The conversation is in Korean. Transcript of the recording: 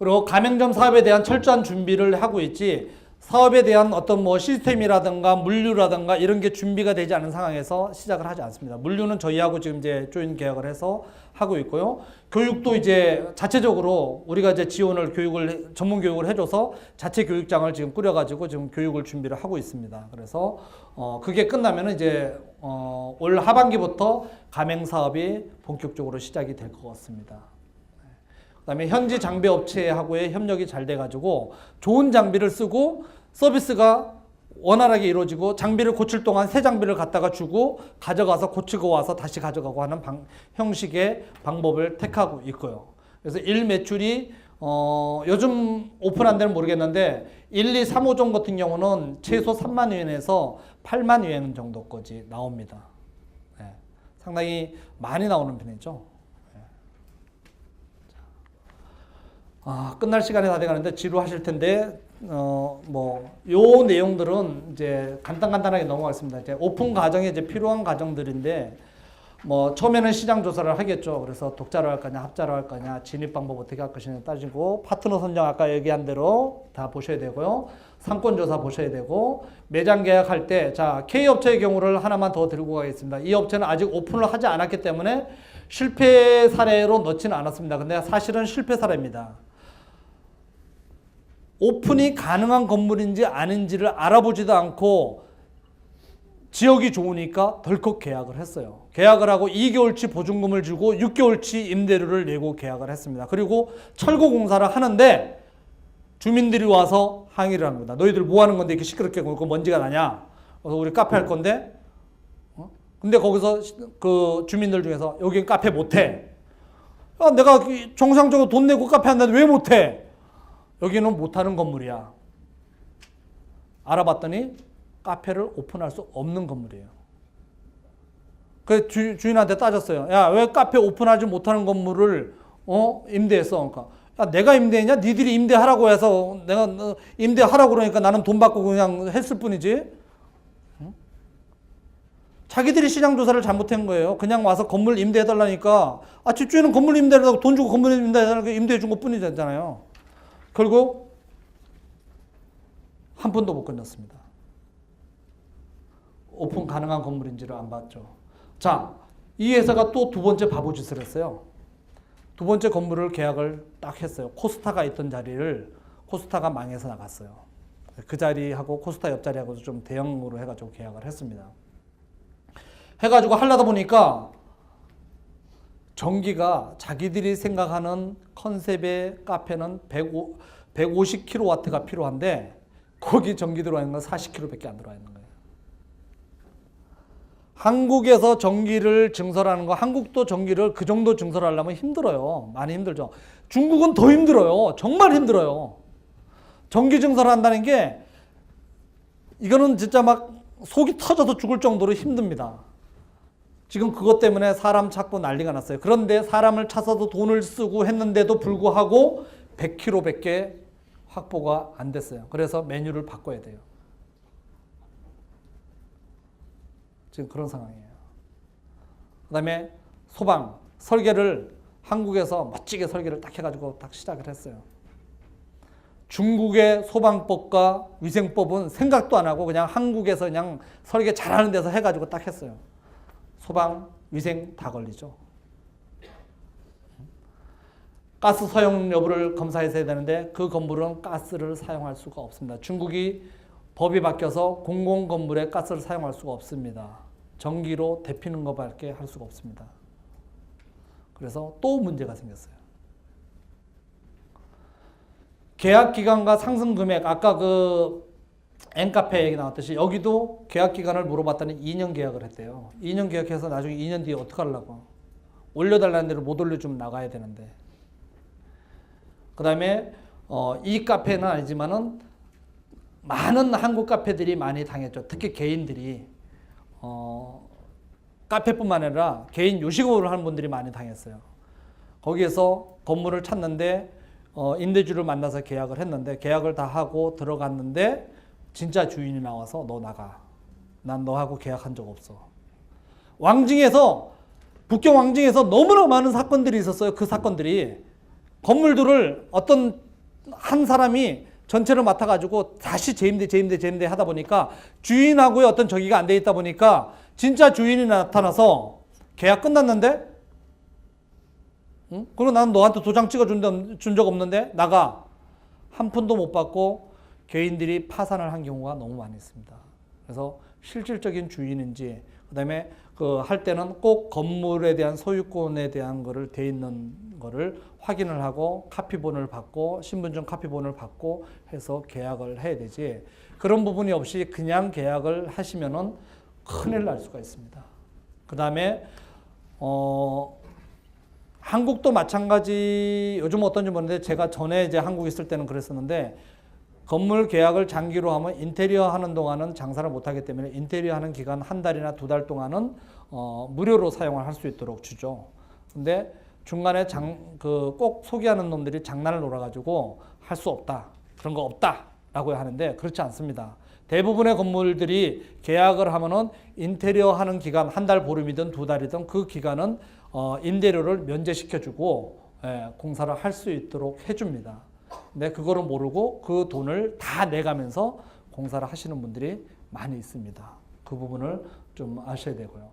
그리고 가맹점 사업에 대한 철저한 준비를 하고 있지, 사업에 대한 어떤 뭐 시스템이라든가 물류라든가 이런 게 준비가 되지 않은 상황에서 시작을 하지 않습니다. 물류는 저희하고 지금 이제 조인 계약을 해서 하고 있고요. 교육도 이제 자체적으로 우리가 이제 지원을 전문 교육을 해줘서 자체 교육장을 지금 꾸려가지고 지금 교육을 준비를 하고 있습니다. 그래서 그게 끝나면은 이제 올 하반기부터 가맹 사업이 본격적으로 시작이 될 것 같습니다. 그다음에 현지 장비 업체하고의 협력이 잘 돼가지고 좋은 장비를 쓰고 서비스가 원활하게 이루어지고, 장비를 고칠 동안 새 장비를 갖다가 주고 가져가서 고치고 와서 다시 가져가고 하는 형식의 방법을 택하고 있고요. 그래서 일 매출이 요즘 오픈한 데는 모르겠는데 1, 2, 3호점 같은 경우는 최소 3만 위엔에서 8만 위엔 정도까지 나옵니다. 네. 상당히 많이 나오는 편이죠. 끝날 시간이 다 돼가는데 지루하실 텐데, 요 내용들은 이제 간단하게 넘어가겠습니다. 이제 오픈 과정에 이제 필요한 과정들인데, 처음에는 시장 조사를 하겠죠. 그래서 독자로 할 거냐, 합자로 할 거냐, 진입 방법 어떻게 할 것이냐 따지고, 파트너 선정 아까 얘기한 대로 다 보셔야 되고요. 상권 조사 보셔야 되고, 매장 계약할 때, 자, K 업체의 경우를 하나만 더 들고 가겠습니다. 이 업체는 아직 오픈을 하지 않았기 때문에 실패 사례로 넣지는 않았습니다. 근데 사실은 실패 사례입니다. 오픈이 가능한 건물인지 아닌지를 알아보지도 않고 지역이 좋으니까 덜컥 계약을 했어요. 계약을 하고 2개월치 보증금을 주고 6개월치 임대료를 내고 계약을 했습니다. 그리고 철거 공사를 하는데 주민들이 와서 항의를 합니다. 너희들 뭐 하는 건데 이렇게 시끄럽게 그 먼지가 나냐? 그래서 우리 카페 할 건데, 근데 거기서 그 주민들 중에서 여기 카페 못해. 내가 정상적으로 돈 내고 카페 한다는데 왜 못해? 여기는 못하는 건물이야. 알아봤더니 카페를 오픈할 수 없는 건물이에요. 그 주인한테 따졌어요. 야, 왜 카페 오픈하지 못하는 건물을 임대했어? 그러니까 야, 내가 임대했냐? 니들이 임대하라고 해서 내가 임대하라고 그러니까 나는 돈 받고 그냥 했을 뿐이지. 자기들이 시장 조사를 잘못한 거예요. 그냥 와서 건물 임대해달라니까, 집주인은 건물 임대하라고 돈 주고 건물 임대해달라고 임대해 준 것 뿐이잖아요. 결국 한 푼도 못 건졌습니다. 오픈 가능한 건물인지를 안 봤죠. 자, 이 회사가 또 두 번째 바보짓을 했어요. 두 번째 건물을 계약을 딱 했어요. 코스타가 있던 자리를 코스타가 망해서 나갔어요. 그 자리하고 코스타 옆자리하고도 좀 대형으로 해가지고 계약을 했습니다. 해가지고 하려다 보니까 전기가 자기들이 생각하는 컨셉의 카페는 150kW가 필요한데 거기 전기 들어와 있는 건 40kW밖에 안 들어와 있는 거예요. 한국에서 전기를 증설하는 거, 한국도 전기를 그 정도 증설하려면 힘들어요. 많이 힘들죠. 중국은 더 힘들어요. 정말 힘들어요. 전기 증설한다는 게 이거는 진짜 막 속이 터져서 죽을 정도로 힘듭니다. 지금 그것 때문에 사람 찾고 난리가 났어요. 그런데 사람을 찾아서 돈을 쓰고 했는데도 불구하고 100kg밖에 확보가 안 됐어요. 그래서 메뉴를 바꿔야 돼요. 지금 그런 상황이에요. 그 다음에 소방, 설계를 한국에서 멋지게 설계를 딱 해가지고 딱 시작을 했어요. 중국의 소방법과 위생법은 생각도 안 하고 그냥 한국에서 그냥 설계 잘하는 데서 해가지고 딱 했어요. 소방, 위생 다 걸리죠. 가스 사용 여부를 검사해서 해야 되는데 그 건물은 가스를 사용할 수가 없습니다. 중국이 법이 바뀌어서 공공 건물에 가스를 사용할 수가 없습니다. 전기로 데피는 것밖에 할 수가 없습니다. 그래서 또 문제가 생겼어요. 계약 기간과 상승 금액, 아까 그 N카페 얘기 나왔듯이 여기도 계약 기간을 물어봤더니 2년 계약을 했대요. 2년 계약해서 나중에 2년 뒤에 어떻게 하려고. 올려달라는 대로 못 올려주면 나가야 되는데. 그 다음에 이 카페는 아니지만은 많은 한국 카페들이 많이 당했죠. 특히 개인들이 카페뿐만 아니라 개인 요식업을 하는 분들이 많이 당했어요. 거기에서 건물을 찾는데 임대주를 만나서 계약을 했는데 계약을 다 하고 들어갔는데 진짜 주인이 나와서 너 나가. 난 너하고 계약한 적 없어. 왕징에서 북경 왕징에서 너무나 많은 사건들이 있었어요. 그 사건들이 건물들을 어떤 한 사람이 전체를 맡아가지고 다시 재임대 하다 보니까 주인하고의 어떤 저기가 안 돼 있다 보니까 진짜 주인이 나타나서 계약 끝났는데? 응? 그리고 나는 너한테 도장 찍어준 적 없는데? 나가. 한 푼도 못 받고 개인들이 파산을 한 경우가 너무 많이 있습니다. 그래서 실질적인 주인인지, 그 다음에 그 할 때는 꼭 건물에 대한 소유권에 대한 거를 돼 있는 거를 확인을 하고 카피본을 받고 신분증 카피본을 받고 해서 계약을 해야 되지. 그런 부분이 없이 그냥 계약을 하시면은 큰일 날 수가 있습니다. 그 다음에 한국도 마찬가지. 요즘 어떤지 모르는데 제가 전에 이제 한국 있을 때는 그랬었는데 건물 계약을 장기로 하면 인테리어 하는 동안은 장사를 못 하기 때문에 인테리어 하는 기간 한 달이나 두 달 동안은 무료로 사용을 할 수 있도록 주죠. 근데 중간에 꼭 소개하는 놈들이 장난을 놀아가지고 할 수 없다. 그런 거 없다라고 하는데 그렇지 않습니다. 대부분의 건물들이 계약을 하면은 인테리어 하는 기간 한 달 보름이든 두 달이든 그 기간은 임대료를 면제시켜주고 공사를 할 수 있도록 해줍니다. 근데 그거를 모르고 그 돈을 다 내가면서 공사를 하시는 분들이 많이 있습니다. 그 부분을 좀 아셔야 되고요.